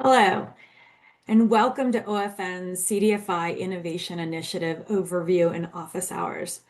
Hello, and welcome to OFN's CDFI Innovation Initiative Overview and Office Hours.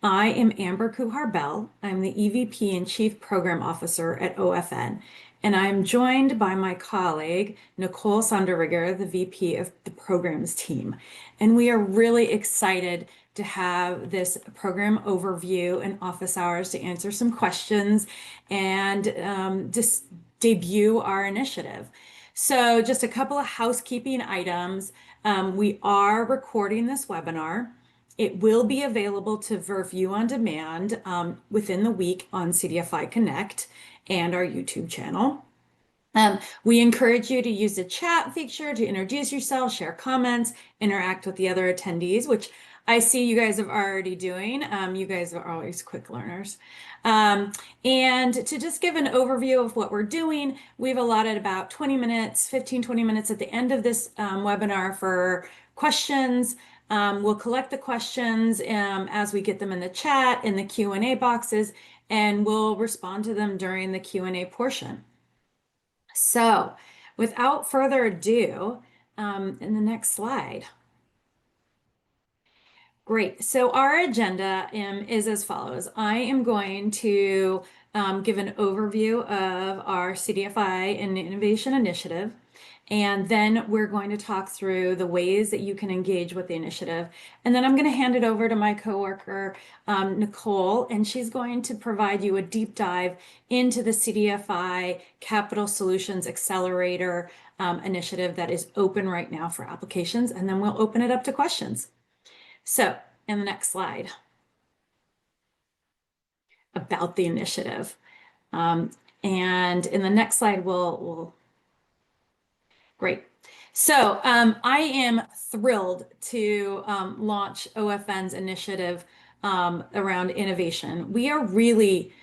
I am Amber Kuhar-Bell. I'm the EVP and Chief Program Officer at OFN, and I'm joined by my colleague, Nicole Sonderrigger, the VP of the Programs team. And we are really excited to have this program overview and office hours to answer some questions and just debut our initiative. So just a couple of housekeeping items. We are recording this webinar. It will be available to review on demand within the week on CDFI Connect and our YouTube channel. We encourage you to use the chat feature to introduce yourself, share comments, interact with the other attendees, which I see you guys are already doing. You guys are always quick learners. And to just give an overview of what we're doing, we've allotted about 20 minutes, 20 minutes at the end of this webinar for questions. We'll collect the questions as we get them in the chat, in the Q&A boxes, and we'll respond to them during the Q&A portion. So without further ado, in the next slide. Great. So our agenda is as follows. I am going to give an overview of our CDFI and Innovation Initiative, and then we're going to talk through the ways that you can engage with the initiative. And then I'm going to hand it over to my coworker, Nicole, and she's going to provide you a deep dive into the CDFI Capital Solutions Accelerator initiative that is open right now for applications, and then we'll open it up to questions. So, in the next slide, about the initiative. And in the next slide, great. So, I am thrilled to launch OFN's initiative around innovation. We are really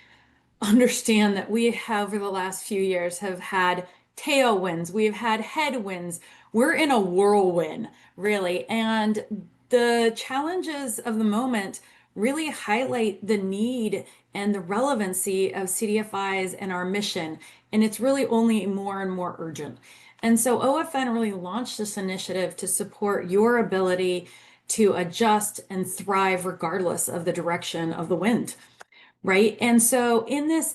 understand that we have, over the last few years, have had tailwinds, we've had headwinds. We're in a whirlwind, really, and the challenges of the moment really highlight the need and the relevancy of CDFIs and our mission, and it's really only more and more urgent. And so OFN really launched this initiative to support your ability to adjust and thrive regardless of the direction of the wind, right? And so in this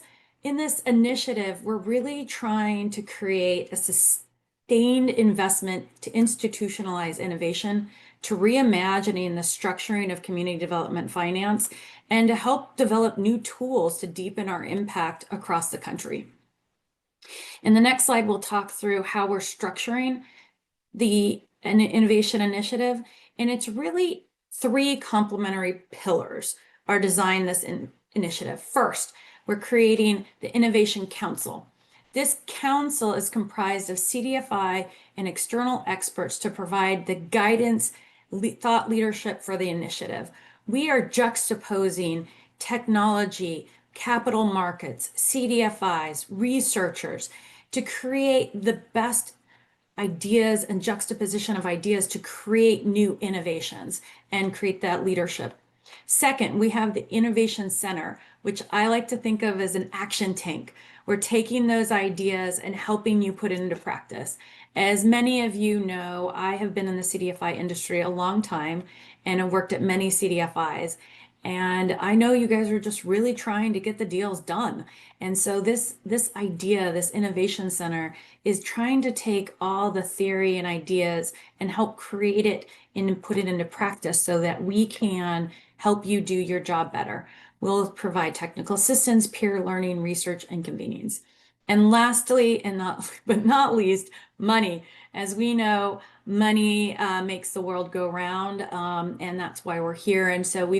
initiative, we're really trying to create a sustained investment to institutionalize innovation, to reimagining the structuring of community development finance, and to help develop new tools to deepen our impact across the country. In the next slide, we'll talk through how we're structuring an innovation initiative, and it's really three complementary pillars are designed this initiative. First, we're creating the Innovation Council. This council is comprised of CDFI and external experts to provide the guidance, thought leadership for the initiative. We are juxtaposing technology, capital markets, CDFIs, researchers to create the best ideas and juxtaposition of ideas to create new innovations and create that leadership. Second, we have the Innovation Center, which I like to think of as an action tank. We're taking those ideas and helping you put it into practice. As many of you know, I have been in the CDFI industry a long time and have worked at many CDFIs. And I know you guys are just really trying to get the deals done. And so this idea, this Innovation Center, is trying to take all the theory and ideas and help create it and put it into practice so that we can help you do your job better. We'll provide technical assistance, peer learning, research, and convenience. And lastly, and not least, money. As we know, money makes the world go round, and that's why we're here. And so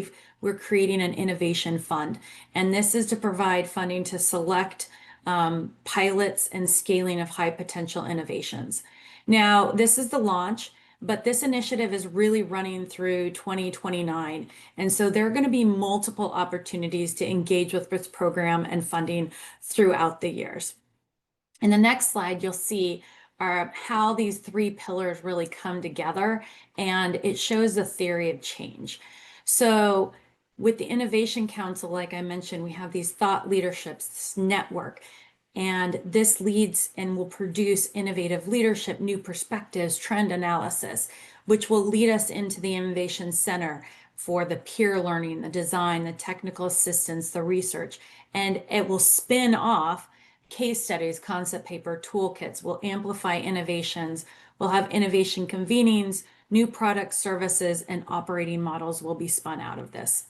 we're creating an innovation fund, and this is to provide funding to select pilots and scaling of high potential innovations. Now, this is the launch, but this initiative is really running through 2029. And so there are going to be multiple opportunities to engage with this program and funding throughout the years. In the next slide, you'll see how these three pillars really come together, and it shows the theory of change. So with the Innovation Council, like I mentioned, we have these thought leaderships, this network. And this leads and will produce innovative leadership, new perspectives, trend analysis, which will lead us into the Innovation Center for the peer learning, the design, the technical assistance, the research. And it will spin off case studies, concept paper, toolkits, will amplify innovations, we'll have innovation convenings, new products, services, and operating models will be spun out of this.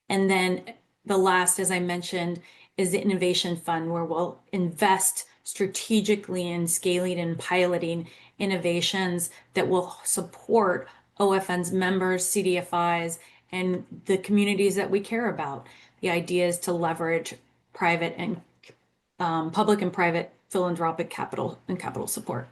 And then the last, as I mentioned, is the Innovation Fund, where we'll invest strategically in scaling and piloting innovations that will support OFN's members, CDFIs, and the communities that we care about. The idea is to leverage private and public and private philanthropic capital and capital support.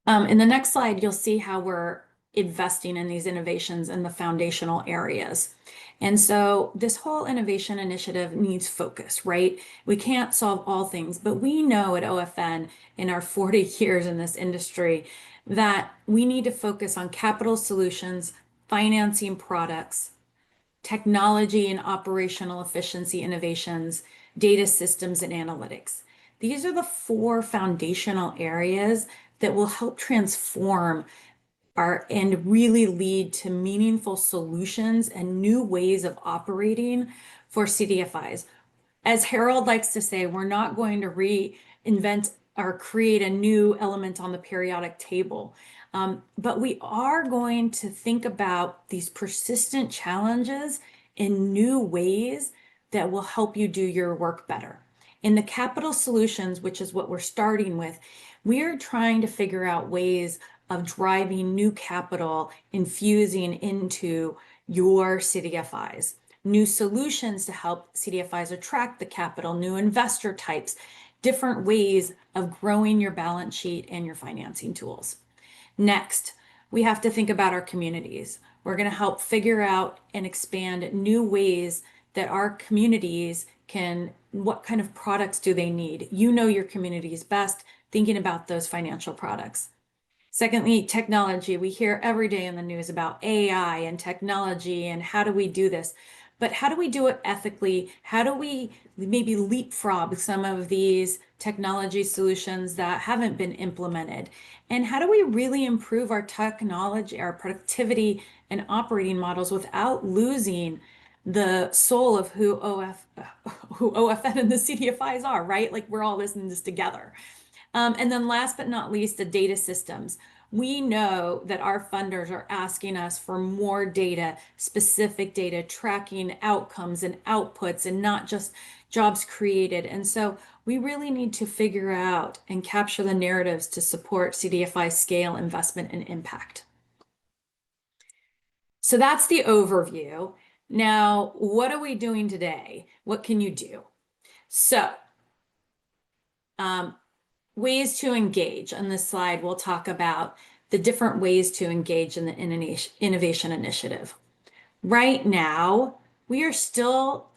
In the next slide, you'll see how we're investing in these innovations in the foundational areas. And so this whole innovation initiative needs focus, right? We can't solve all things, but we know at OFN in our 40 years in this industry that we need to focus on capital solutions, financing products, technology and operational efficiency innovations, data systems, and analytics. These are the 4 foundational areas that will help transform and really lead to meaningful solutions and new ways of operating for CDFIs. As Harold likes to say, we're not going to reinvent or create a new element on the periodic table. But we are going to think about these persistent challenges in new ways that will help you do your work better. In the capital solutions, which is what we're starting with, we are trying to figure out ways of driving new capital, infusing into your CDFIs, new solutions to help CDFIs attract the capital, new investor types, different ways of growing your balance sheet and your financing tools. Next, we have to think about our communities. We're going to help figure out and expand new ways that our communities can, what kind of products do they need? You know your communities best, thinking about those financial products. Secondly, technology. We hear every day in the news about AI and technology and how do we do this? But how do we do it ethically? How do we maybe leapfrog some of these technology solutions that haven't been implemented? And how do we really improve our technology, our productivity and operating models without losing the soul of who OFN and the CDFIs are, right? Like we're all listening to this together. And then last but not least, the data systems. We know that our funders are asking us for more data, specific data, tracking outcomes and outputs and not just jobs created. And so we really need to figure out and capture the narratives to support CDFI scale, investment, and impact. So that's the overview. Now, what are we doing today? What can you do? So, ways to engage. On this slide, we'll talk about the different ways to engage in the innovation initiative. Right now, we are still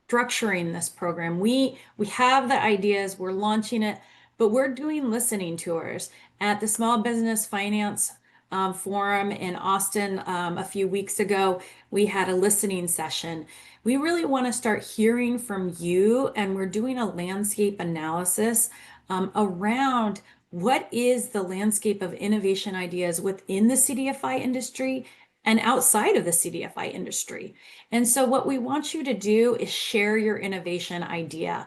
structuring this program. We have the ideas, we're launching it, but we're doing listening tours. At the Small Business Finance Forum in Austin a few weeks ago, we had a listening session. We really want to start hearing from you, and we're doing a landscape analysis around what is the landscape of innovation ideas within the CDFI industry and outside of the CDFI industry. And so what we want you to do is share your innovation idea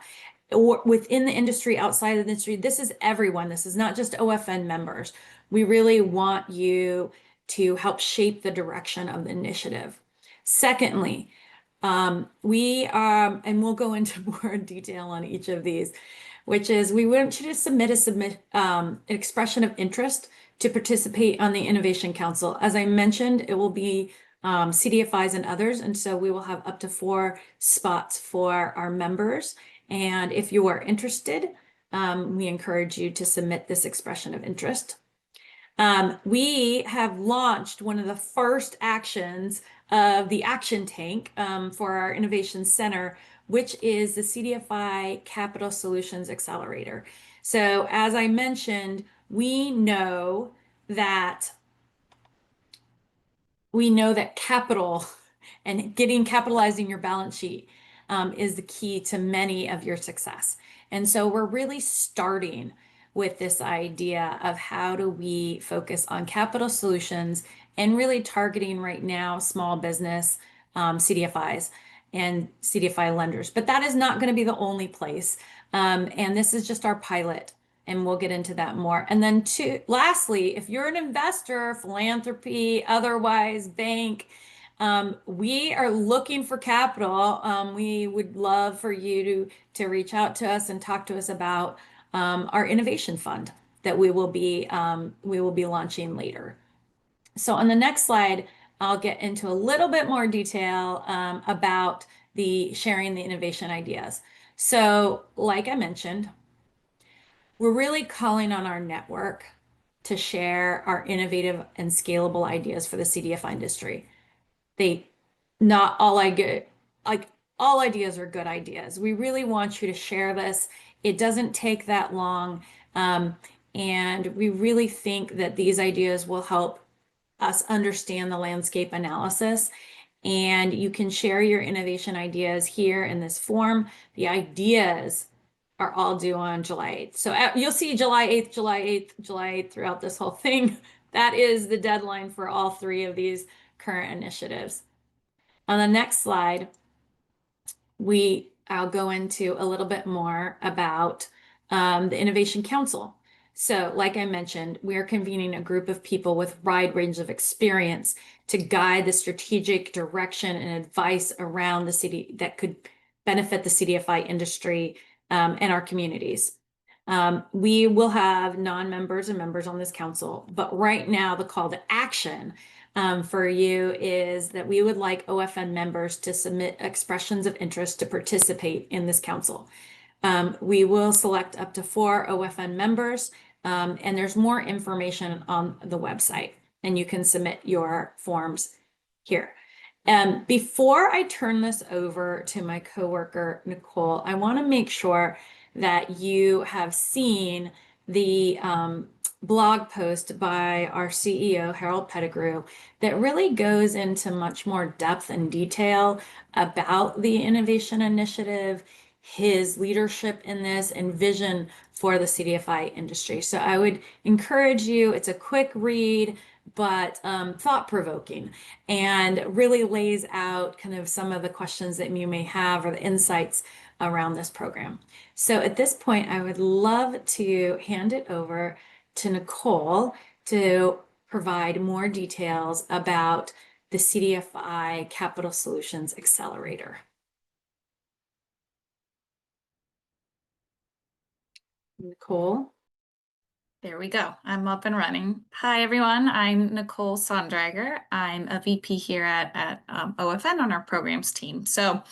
or within the industry, outside of the industry. This is everyone. This is not just OFN members. We really want you to help shape the direction of the initiative. Secondly, and we'll go into more detail on each of these, which is we want you to submit an expression of interest to participate on the Innovation Council. As I mentioned, it will be CDFIs and others, and so we will have up to 4 spots for our members. And if you are interested, we encourage you to submit this expression of interest. We have launched one of the first actions of the action tank for our Innovation Center, which is the CDFI Capital Solutions Accelerator. So as I mentioned, we know that capital and capitalizing your balance sheet is the key to many of your success. And so we're really starting with this idea of how do we focus on capital solutions and really targeting right now small business CDFIs and CDFI lenders. But that is not going to be the only place. And this is just our pilot, and we'll get into that more. And then lastly, if you're an investor, philanthropy, otherwise bank, we are looking for capital. We would love for you to reach out to us and talk to us about our innovation fund that we will be launching later. So on the next slide, I'll get into a little bit more detail about the sharing the innovation ideas. So like I mentioned, we're really calling on our network to share our innovative and scalable ideas for the CDFI industry. They not all I get like all ideas are good ideas. We really want you to share this. It doesn't take that long. And we really think that these ideas will help us understand the landscape analysis. And you can share your innovation ideas here in this form. The ideas are all due on July 8th. So you'll see July 8th, July 8th, July 8th throughout this whole thing. That is the deadline for all three of these current initiatives. On the next slide, I'll go into a little bit more about the Innovation Council. So like I mentioned, we are convening a group of people with wide range of experience to guide the strategic direction and advice around the city that could benefit the CDFI industry and our communities. We will have non-members and members on this council, but right now the call to action for you is that we would like OFN members to submit expressions of interest to participate in this council. We will select up to 4 OFN members, and there's more information on the website, and you can submit your forms here. Before I turn this over to my coworker, Nicole, I want to make sure that you have seen the blog post by our CEO, Harold Pettigrew, that really goes into much more depth and detail about the Innovation Initiative, his leadership in this, and vision for the CDFI industry. So I would encourage you, it's a quick read, but thought-provoking, and really lays out kind of some of the questions that you may have or the insights around this program. So at this point, I would love to hand it over to Nicole to provide more details about the CDFI Capital Solutions Accelerator. Nicole? There we go. I'm up and running. Hi, everyone. I'm Nicole Sondrager. I'm a VP here at OFN on our programs team. So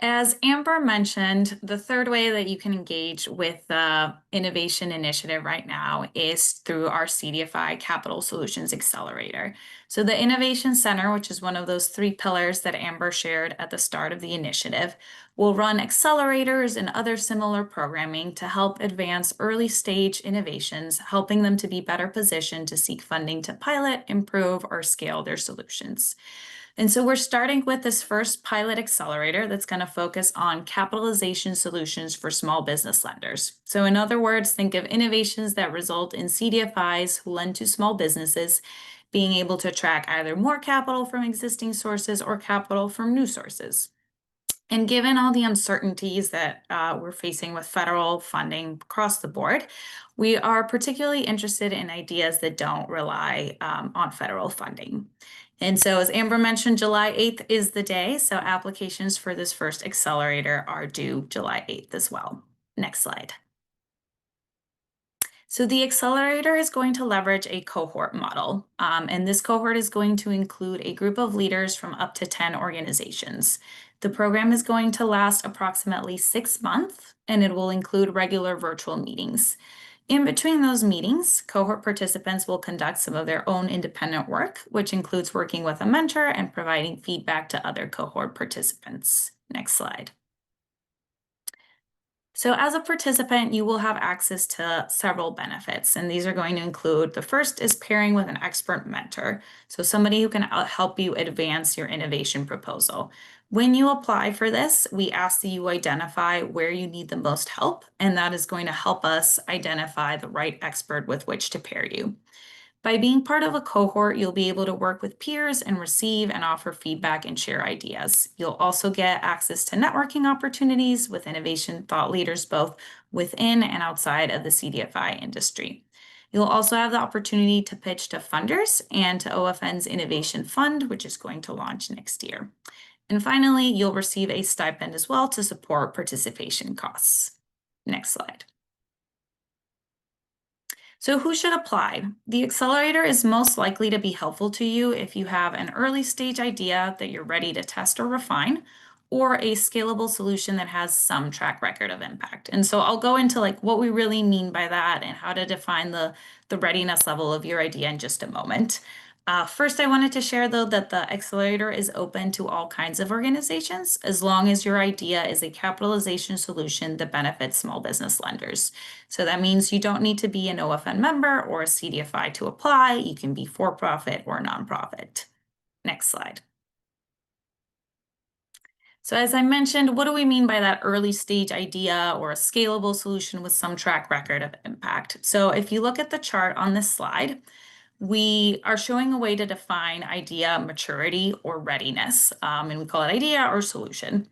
as Amber mentioned, the third way that you can engage with the Innovation Initiative right now is through our CDFI Capital Solutions Accelerator. So the Innovation Center, which is one of those 3 pillars that Amber shared at the start of the initiative, will run accelerators and other similar programming to help advance early stage innovations, helping them to be better positioned to seek funding to pilot, improve, or scale their solutions. And so we're starting with this first pilot accelerator that's going to focus on capitalization solutions for small business lenders. So in other words, think of innovations that result in CDFIs who lend to small businesses being able to attract either more capital from existing sources or capital from new sources. And given all the uncertainties that we're facing with federal funding across the board, we are particularly interested in ideas that don't rely on federal funding. And so as Amber mentioned, July 8th is the day. So applications for this first accelerator are due July 8th as well. Next slide. So the accelerator is going to leverage a cohort model, and this cohort is going to include a group of leaders from up to 10 organizations. The program is going to last approximately 6 months, and it will include regular virtual meetings. In between those meetings, cohort participants will conduct some of their own independent work, which includes working with a mentor and providing feedback to other cohort participants. Next slide. So as a participant, you will have access to several benefits, and these are going to include, the first is pairing with an expert mentor, so somebody who can help you advance your innovation proposal. When you apply for this, we ask that you identify where you need the most help, and that is going to help us identify the right expert with which to pair you. By being part of a cohort, you'll be able to work with peers and receive and offer feedback and share ideas. You'll also get access to networking opportunities with innovation thought leaders, both within and outside of the CDFI industry. You'll also have the opportunity to pitch to funders and to OFN's Innovation Fund, which is going to launch next year. And finally, you'll receive a stipend as well to support participation costs. Next slide. So who should apply? The accelerator is most likely to be helpful to you if you have an early stage idea that you're ready to test or refine, or a scalable solution that has some track record of impact. And so I'll go into like what we really mean by that and how to define the readiness level of your idea in just a moment. First, I wanted to share though that the accelerator is open to all kinds of organizations as long as your idea is a capitalization solution that benefits small business lenders. So that means you don't need to be an OFN member or a CDFI to apply. You can be for-profit or nonprofit. Next slide. So as I mentioned, what do we mean by that early stage idea or a scalable solution with some track record of impact? So if you look at the chart on this slide, we are showing a way to define idea maturity or readiness, and we call it idea or solution.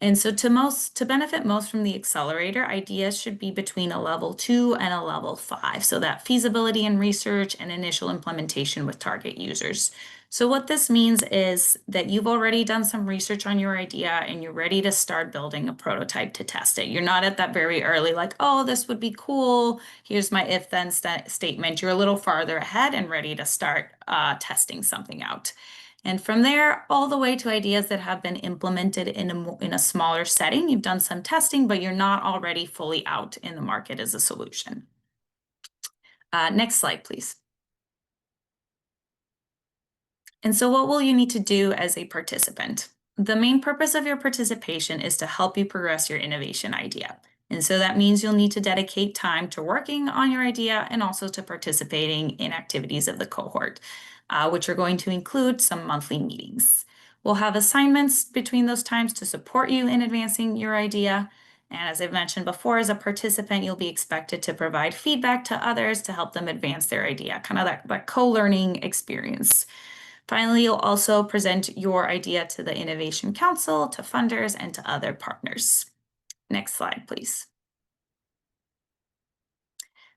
And so to benefit most from the accelerator, ideas should be between a level 2 and a level 5. So that feasibility and research and initial implementation with target users. So what this means is that you've already done some research on your idea and you're ready to start building a prototype to test it. You're not at that very early, like, oh, this would be cool. Here's my if-then statement. You're a little farther ahead and ready to start testing something out. And from there, all the way to ideas that have been implemented in a smaller setting. You've done some testing, but you're not already fully out in the market as a solution. Next slide, please. And so what will you need to do as a participant? The main purpose of your participation is to help you progress your innovation idea. And so that means you'll need to dedicate time to working on your idea and also to participating in activities of the cohort, which are going to include some monthly meetings. We'll have assignments between those times to support you in advancing your idea. And as I've mentioned before, as a participant, you'll be expected to provide feedback to others to help them advance their idea, kind of that co-learning experience. Finally, you'll also present your idea to the Innovation Council, to funders, and to other partners. Next slide, please.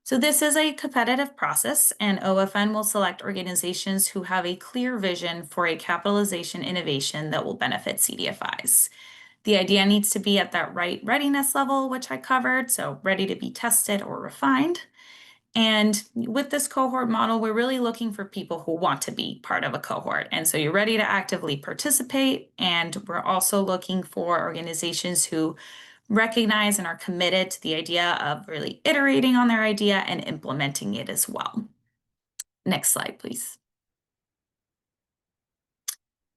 So this is a competitive process, and OFN will select organizations who have a clear vision for a capitalization innovation that will benefit CDFIs. The idea needs to be at that right readiness level, which I covered, so ready to be tested or refined. And with this cohort model, we're really looking for people who want to be part of a cohort. And so you're ready to actively participate. And we're also looking for organizations who recognize and are committed to the idea of really iterating on their idea and implementing it as well. Next slide, please.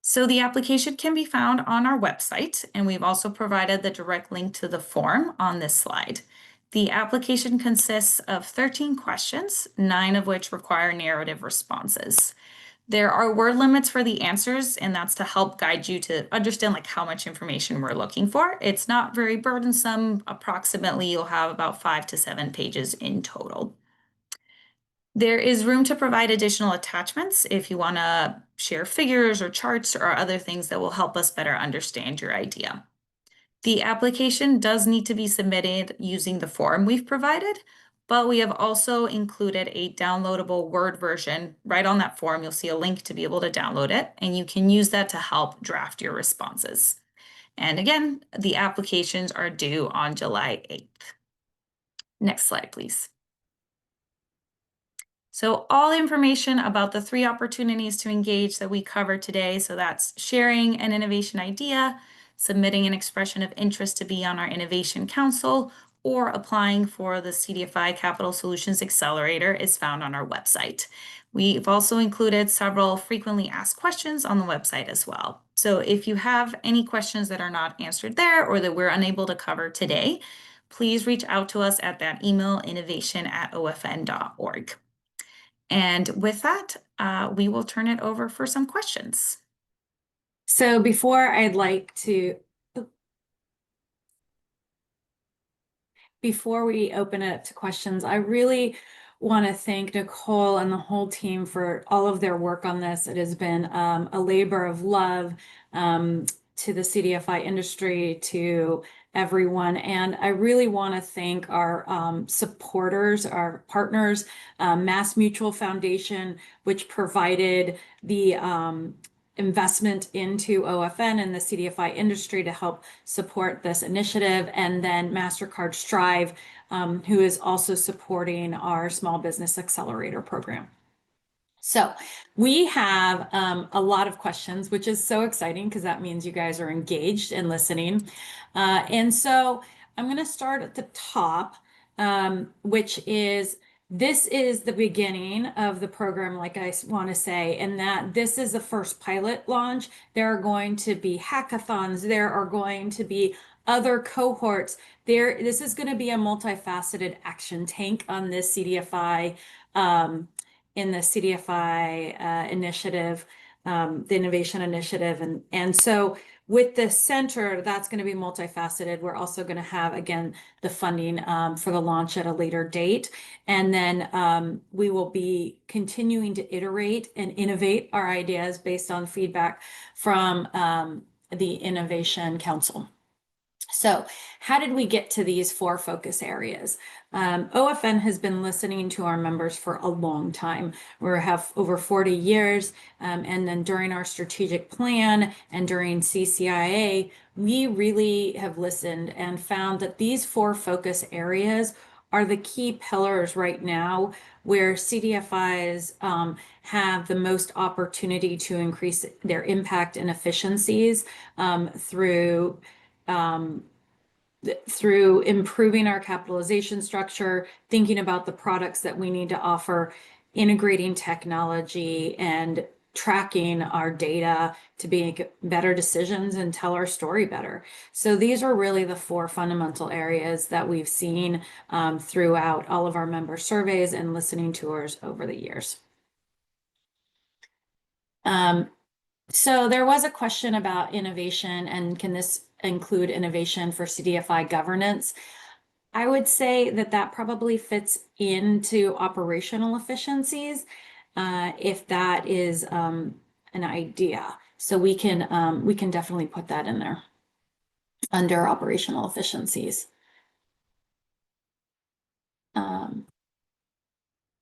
So the application can be found on our website, and we've also provided the direct link to the form on this slide. The application consists of 13 questions, 9 of which require narrative responses. There are word limits for the answers, and that's to help guide you to understand like how much information we're looking for. It's not very burdensome. Approximately, you'll have about 5 to 7 pages in total. There is room to provide additional attachments if you want to share figures or charts or other things that will help us better understand your idea. The application does need to be submitted using the form we've provided, but we have also included a downloadable Word version. Right on that form, you'll see a link to be able to download it, and you can use that to help draft your responses. And again, the applications are due on July 8th. Next slide, please. So all information about the 3 opportunities to engage that we covered today, so that's sharing an innovation idea, submitting an expression of interest to be on our Innovation Council, or applying for the CDFI Capital Solutions Accelerator is found on our website. We've also included several frequently asked questions on the website as well. So if you have any questions that are not answered there or that we're unable to cover today, please reach out to us at that email, innovation@ofn.org. And with that, we will turn it over for some questions. So before I'd like to, before we open it up to questions, I really want to thank Nicole and the whole team for all of their work on this. It has been a labor of love to the CDFI industry, to everyone. And I really want to thank our supporters, our partners, Mass Mutual Foundation, which provided the investment into OFN and the CDFI industry to help support this initiative, and then MasterCard Strive, who is also supporting our Small Business Accelerator program. So we have a lot of questions, which is so exciting because that means you guys are engaged and listening. And so I'm going to start at the top, which is this is the beginning of the program, like I want to say, and that this is the first pilot launch. There are going to be hackathons. There are going to be other cohorts. This is going to be a multifaceted action tank on this CDFI, in the CDFI initiative, the Innovation Initiative. And so with the center, that's going to be multifaceted. We're also going to have, again, the funding for the launch at a later date. And then we will be continuing to iterate and innovate our ideas based on feedback from the Innovation Council. So how did we get to these 4 focus areas? OFN has been listening to our members for a long time. We have over 40 years, and then during our strategic plan and during CCIA, we really have listened and found that these 4 focus areas are the key pillars right now where CDFIs have the most opportunity to increase their impact and efficiencies through improving our capitalization structure, thinking about the products that we need to offer, integrating technology, and tracking our data to make better decisions and tell our story better. So these are really the 4 fundamental areas that we've seen throughout all of our member surveys and listening tours over the years. So there was a question about innovation and can this include innovation for CDFI governance? I would say that that probably fits into operational efficiencies, if that is an idea. So we can definitely put that in there under operational efficiencies.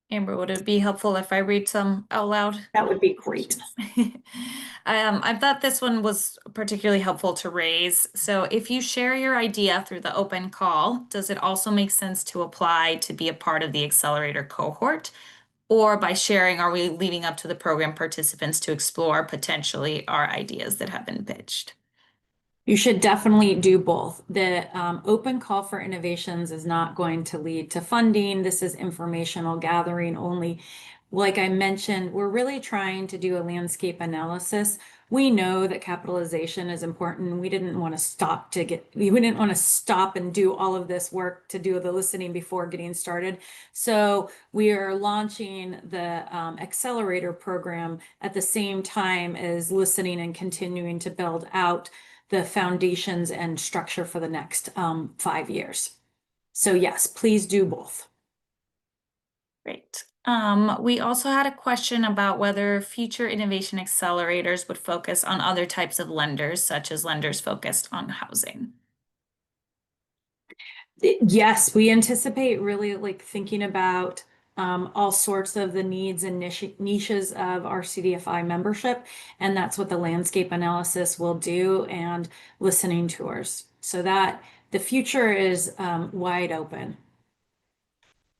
Amber, would it be helpful if I read some out loud? That would be great. I thought this one was particularly helpful to raise. So if you share your idea through the open call, does it also make sense to apply to be a part of the Accelerator cohort? Or by sharing, are we leaving up to the program participants to explore potentially our ideas that have been pitched? You should definitely do both. The open call for innovations is not going to lead to funding. This is informational gathering only. Like I mentioned, we're really trying to do a landscape analysis. We know that capitalization is important. We didn't want to stop and do all of this work to do the listening before getting started. So we are launching the Accelerator program at the same time as listening and continuing to build out the foundations and structure for the next 5 years. So yes, please do both. Great. We also had a question about whether future innovation accelerators would focus on other types of lenders, such as lenders focused on housing. Yes, we anticipate really like thinking about all sorts of the needs and niches of our CDFI membership. And that's what the landscape analysis will do, and listening tours. So that the future is wide open.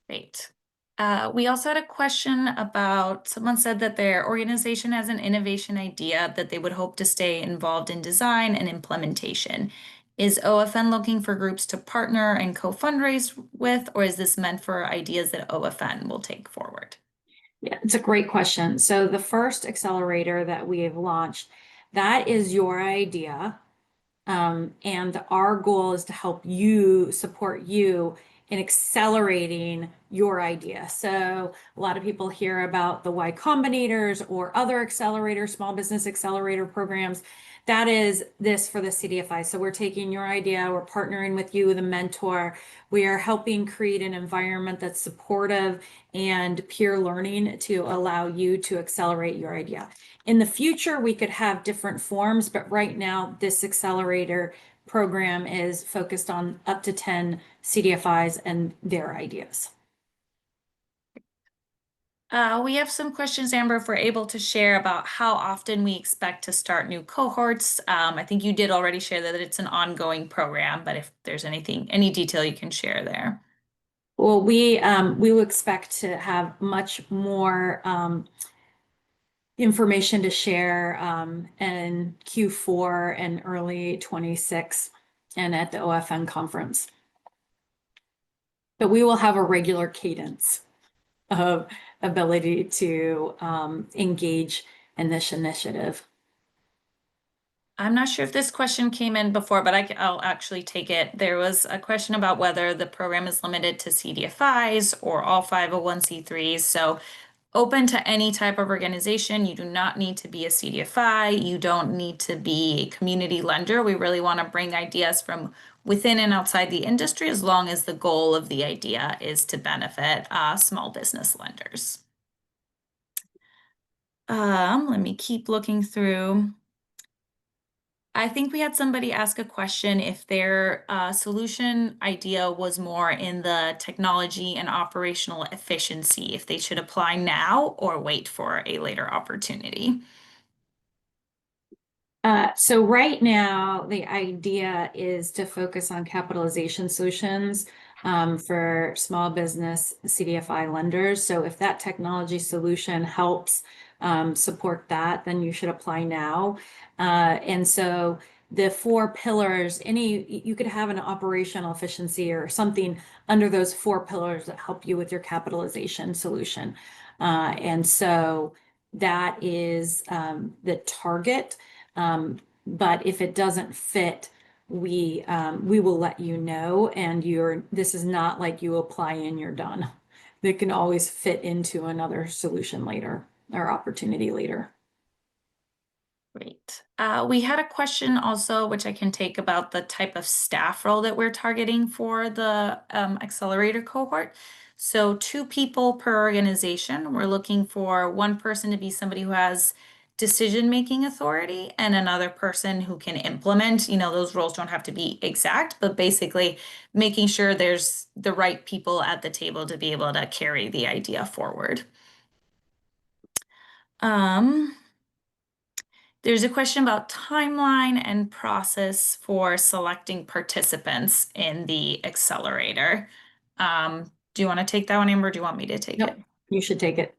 Great. We also had a question about, someone said that their organization has an innovation idea that they would hope to stay involved in design and implementation. Is OFN looking for groups to partner and co-fundraise with, or is this meant for ideas that OFN will take forward? Yeah, it's a great question. So the first accelerator that we have launched, that is your idea. And our goal is to help you, support you in accelerating your idea. So a lot of people hear about the Y Combinators or other accelerator, small business accelerator programs. That is this for the CDFI. So we're taking your idea, we're partnering with you, the mentor. We are helping create an environment that's supportive and peer learning to allow you to accelerate your idea. In the future, we could have different forms, but right now, this accelerator program is focused on up to 10 CDFIs and their ideas. We have some questions, Amber, if we're able to share about how often we expect to start new cohorts. I think you did already share that it's an ongoing program, but if there's any detail you can share there. Well, we will expect to have much more information to share in Q4 and early 26 and at the OFN conference. But we will have a regular cadence of ability to engage in this initiative. I'm not sure if this question came in before, but I'll actually take it. There was a question about whether the program is limited to CDFIs or all 501c3s. So open to any type of organization. You do not need to be a CDFI. You don't need to be a community lender. We really want to bring ideas from within and outside the industry, as long as the goal of the idea is to benefit small business lenders. Let me keep looking through. I think we had somebody ask a question if their solution idea was more in the technology and operational efficiency, if they should apply now or wait for a later opportunity. So right now, the idea is to focus on capitalization solutions for small business CDFI lenders. So if that technology solution helps support that, then you should apply now. And so the four pillars, you could have an operational efficiency or something under those four pillars that help you with your capitalization solution. And so that is the target. But if it doesn't fit, we will let you know. And this is not like you apply and you're done. They can always fit into another solution later or opportunity later. Great. We had a question also, which I can take, about the type of staff role that we're targeting for the accelerator cohort. So 2 people per organization. We're looking for one person to be somebody who has decision-making authority and another person who can implement. Those roles don't have to be exact, but basically making sure there's the right people at the table to be able to carry the idea forward. There's a question about timeline and process for selecting participants in the accelerator. Do you want to take that one, Amber, or do you want me to take it? You should take it.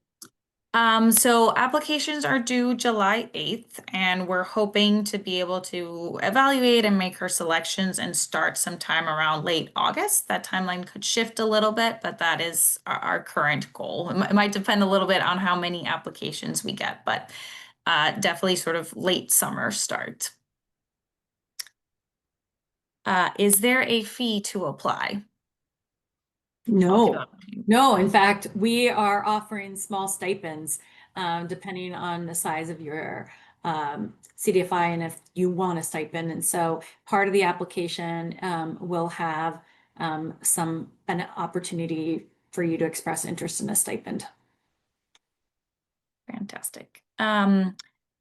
So applications are due July 8th, and we're hoping to be able to evaluate and make our selections and start sometime around late August. That timeline could shift a little bit, but that is our current goal. It might depend a little bit on how many applications we get, but definitely sort of late summer start. Is there a fee to apply? No, no. In fact, we are offering small stipends depending on the size of your CDFI and if you want a stipend. And so part of the application will have an opportunity for you to express interest in a stipend. Fantastic.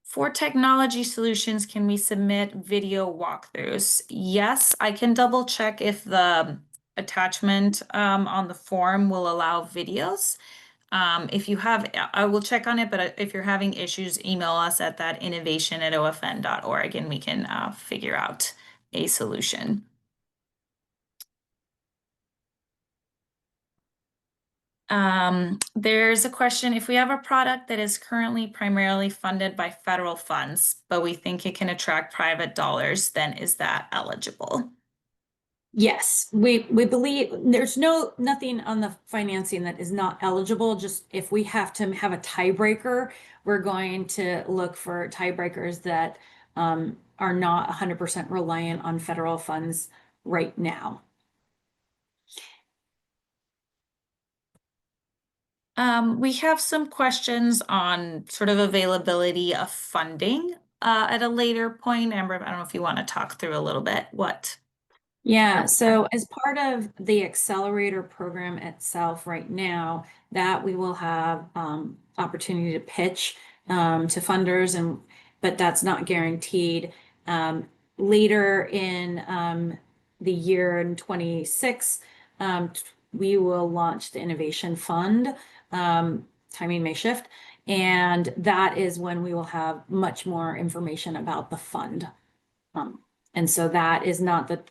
For technology solutions, can we submit video walkthroughs? Yes, I can double check if the attachment on the form will allow videos. If you have, I will check on it, but if you're having issues, email us at that innovation@ofn.org and we can figure out a solution. There's a question, if we have a product that is currently primarily funded by federal funds, but we think it can attract private dollars, then is that eligible? Yes, we believe there's nothing on the financing that is not eligible. Just if we have to have a tiebreaker, we're going to look for tiebreakers that are not 100% reliant on federal funds right now. We have some questions on sort of availability of funding at a later point. Amber, I don't know if you want to talk through a little bit what. Yeah, so as part of the Accelerator program itself right now, that we will have opportunity to pitch to funders, but that's not guaranteed. Later in the year in 26, we will launch the Innovation Fund. Timing may shift, and that is when we will have much more information about the fund. And so that is not the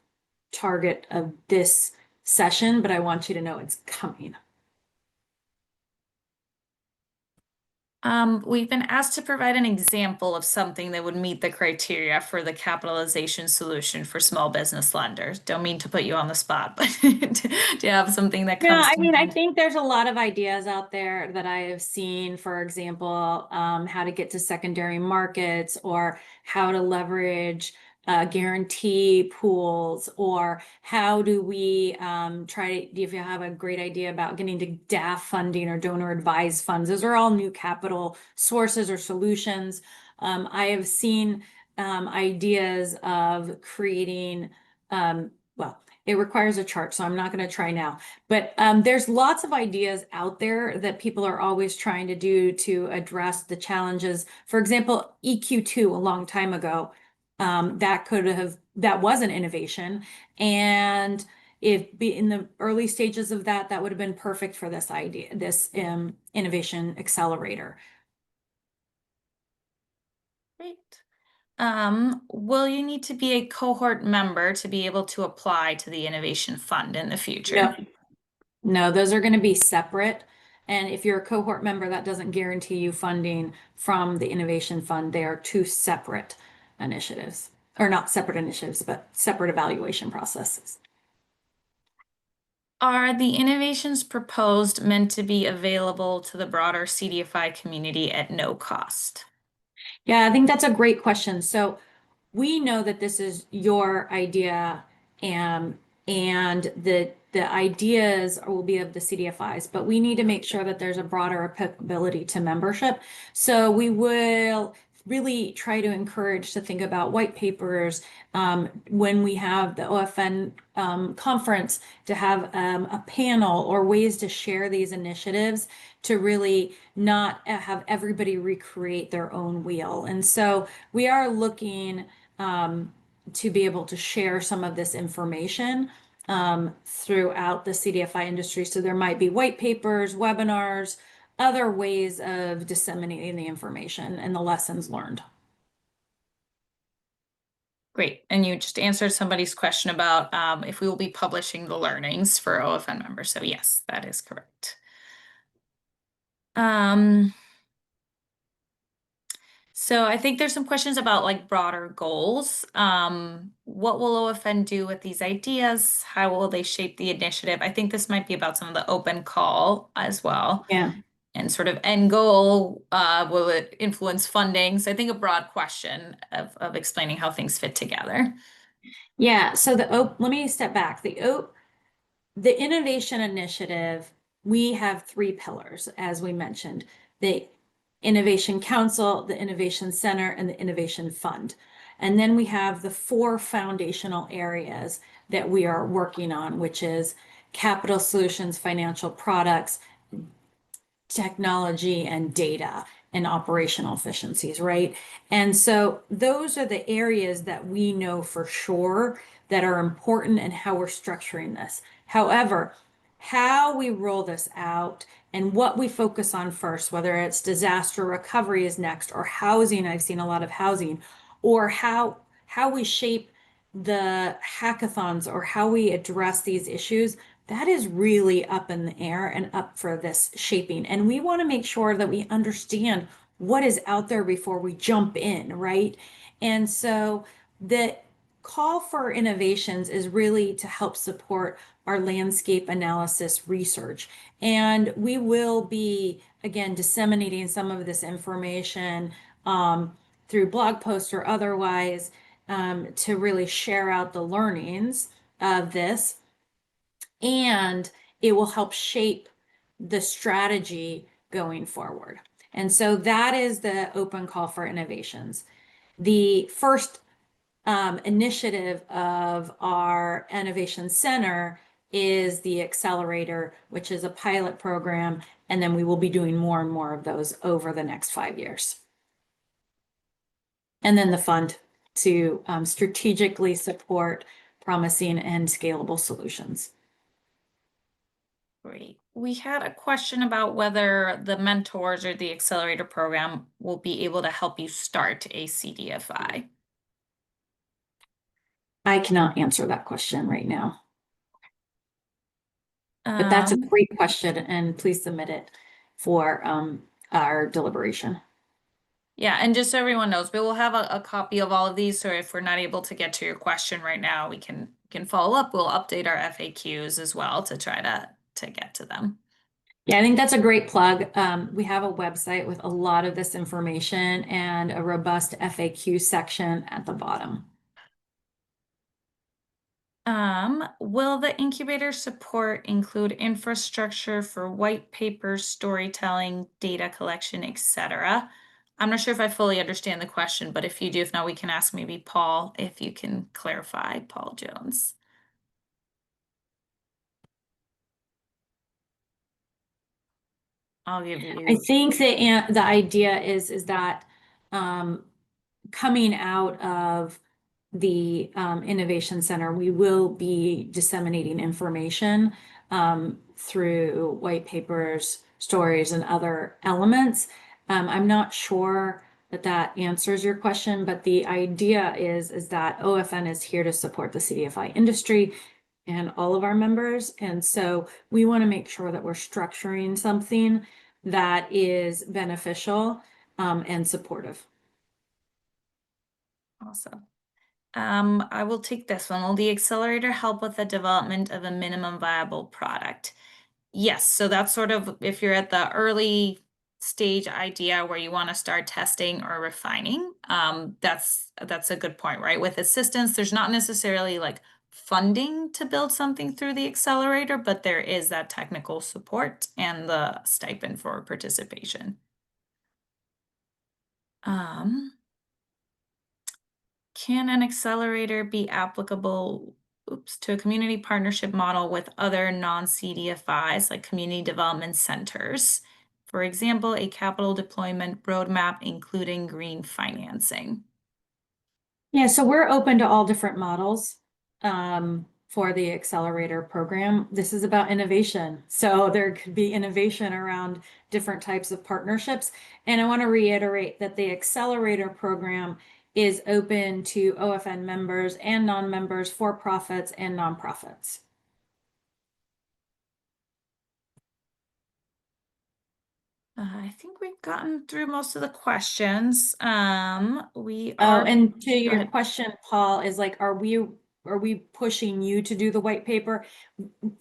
target of this session, but I want you to know it's coming. We've been asked to provide an example of something that would meet the criteria for the capitalization solution for small business lenders. Don't mean to put you on the spot, but do you have something that Yeah, comes I to mean, I mind? think there's a lot of ideas out there that I have seen, for example, how to get to secondary markets or how to leverage guarantee pools, or how do we try, if you have a great idea about getting to DAF funding or donor advised funds, those are all new capital sources or solutions. I have seen ideas of creating, well, it requires a chart, so I'm not going to try now. But there's lots of ideas out there that people are always trying to do to address the challenges. For example, EQ2 a long time ago, that was an innovation. And if be in the early stages of that, that would have been perfect for this idea, this innovation accelerator. Great. Will you need to be a cohort member to be able to apply to the Innovation Fund in the future? No, no, those are going to be separate. And if you're a cohort member, that doesn't guarantee you funding from the Innovation Fund. They are two separate initiatives, or not separate initiatives, but separate evaluation processes. Are the innovations proposed meant to be available to the broader CDFI community at no cost? Yeah, I think that's a great question. So we know that this is your idea, and the ideas will be of the CDFIs, but we need to make sure that there's a broader applicability to membership. So we will really try to encourage to think about white papers when we have the OFN conference, to have a panel or ways to share these initiatives, to really not have everybody recreate their own wheel. And so we are looking to be able to share some of this information throughout the CDFI industry. So there might be white papers, webinars, other ways of disseminating the information and the lessons learned. Great. And you just answered somebody's question about if we will be publishing the learnings for OFN members. So yes, that is correct. So I think there's some questions about like broader goals. What will OFN do with these ideas? How will they shape the initiative? I think this might be about some of the open call as well. Yeah. And sort of end goal, will it influence funding? So I think a broad question of explaining how things fit together. Yeah. So let me step back. The Innovation Initiative, we have three pillars, as we mentioned: the Innovation Council, the Innovation Center, and the Innovation Fund. And then we have the four foundational areas that we are working on, which is capital solutions, financial products, technology, and data, and operational efficiencies, right? And so those are the areas that we know for sure that are important and how we're structuring this. However, how we roll this out and what we focus on first, whether it's disaster recovery is next, or housing, I've seen a lot of housing, or how we shape the hackathons, or how we address these issues, that is really up in the air and up for this shaping. And we want to make sure that we understand what is out there before we jump in, right? And so the call for innovations is really to help support our landscape analysis research. And we will be, again, disseminating some of this information through blog posts or otherwise, to really share out the learnings of this, and it will help shape the strategy going forward. And so that is the open call for innovations. The first initiative of our Innovation Center is the Accelerator, which is a pilot program, and then we will be doing more and more of those over the next 5 years. And then the fund to strategically support promising and scalable solutions. Great. We had a question about whether the mentors or the accelerator program will be able to help you start a CDFI. I cannot answer that question right now, but that's a Um, great question, and please submit it for our deliberation. yeah, and just so everyone knows, we will have a copy of all of these. So if we're not able to get to your question right now, we can follow up. We'll update our FAQs as well to try to get to them. Yeah, I think that's a great plug. We have a website with a lot of this information and a robust FAQ section at the bottom. Will the incubator support include infrastructure for white paper, storytelling, data collection, etc.? I'm not sure if I fully understand the question, but if you do, if not, we can ask maybe Paul if you can clarify, Paul Jones. I'll give I you. think the idea is that coming out of the Innovation Center, we will be disseminating information through white papers, stories, and other elements. I'm not sure that that answers your question, but the idea is that OFN is here to support the CDFI industry and all of our members. And so we want to make sure that we're structuring something that is beneficial and supportive. Awesome. I will take this one. Will the accelerator help with the development of a minimum viable product? Yes, so that's sort of if you're at the early stage idea where you want to start testing or refining, that's a good point, right? With assistance, there's not necessarily like funding to build something through the accelerator, but there is that technical support and the stipend for participation. Can an accelerator be applicable, to a community partnership model with other non-CDFIs like community development centers? For example, a capital deployment roadmap including green financing. Yeah, so we're open to all different models for the Accelerator program. This is about innovation. So there could be innovation around different types of partnerships. And I want to reiterate that the Accelerator program is open to OFN members and non-members, for-profits and nonprofits. I think we've gotten through most of the questions. We Oh, are. and to Go your ahead. question, Paul, is like, are we pushing you to do the white paper?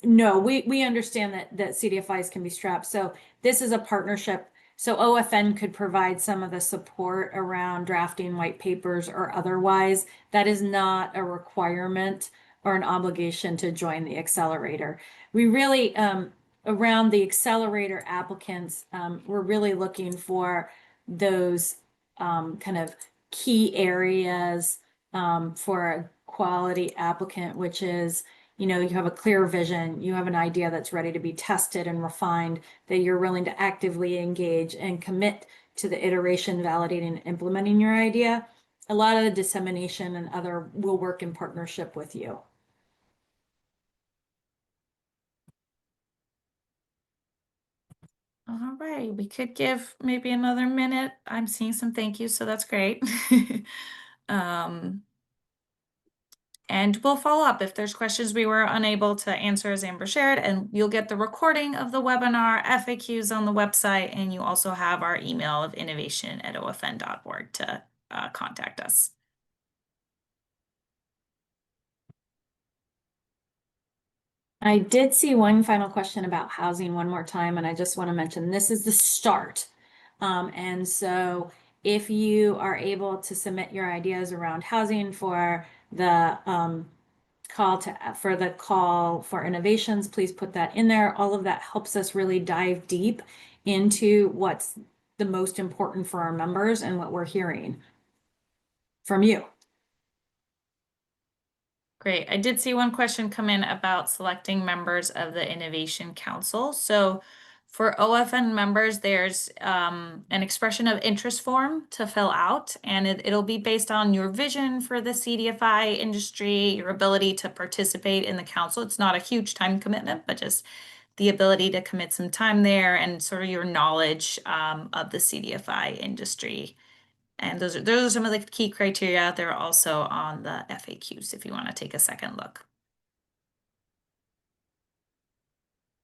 No, we understand that CDFIs can be strapped. So this is a partnership. So OFN could provide some of the support around drafting white papers or otherwise. That is not a requirement or an obligation to join the accelerator. We really, around the accelerator applicants, we're really looking for those kind of key areas for a quality applicant, which is, you know, you have a clear vision, you have an idea that's ready to be tested and refined, that you're willing to actively engage and commit to the iteration, validating, and implementing your idea. A lot of the dissemination and other will work in partnership with you. All right, we could give maybe another minute. I'm seeing some thank yous, so that's great. And we'll follow up if there's questions we were unable to answer as Amber shared, and you'll get the recording of the webinar, FAQs on the website, and you also have our email of innovation@ofn.org to contact us. I did see one final question about housing one more time, and I just want to mention this is the start. And so if you are able to submit your ideas around housing for the call for innovations, please put that in there. All of that helps us really dive deep into what's the most important for our members and what we're hearing from you. Great. I did see one question come in about selecting members of the Innovation Council. So for OFN members, there's an expression of interest form to fill out, and it'll be based on your vision for the CDFI industry, your ability to participate in the council. It's not a huge time commitment, but just the ability to commit some time there and sort of your knowledge of the CDFI industry. And those are some of the key criteria. They're also on the FAQs if you want to take a second look.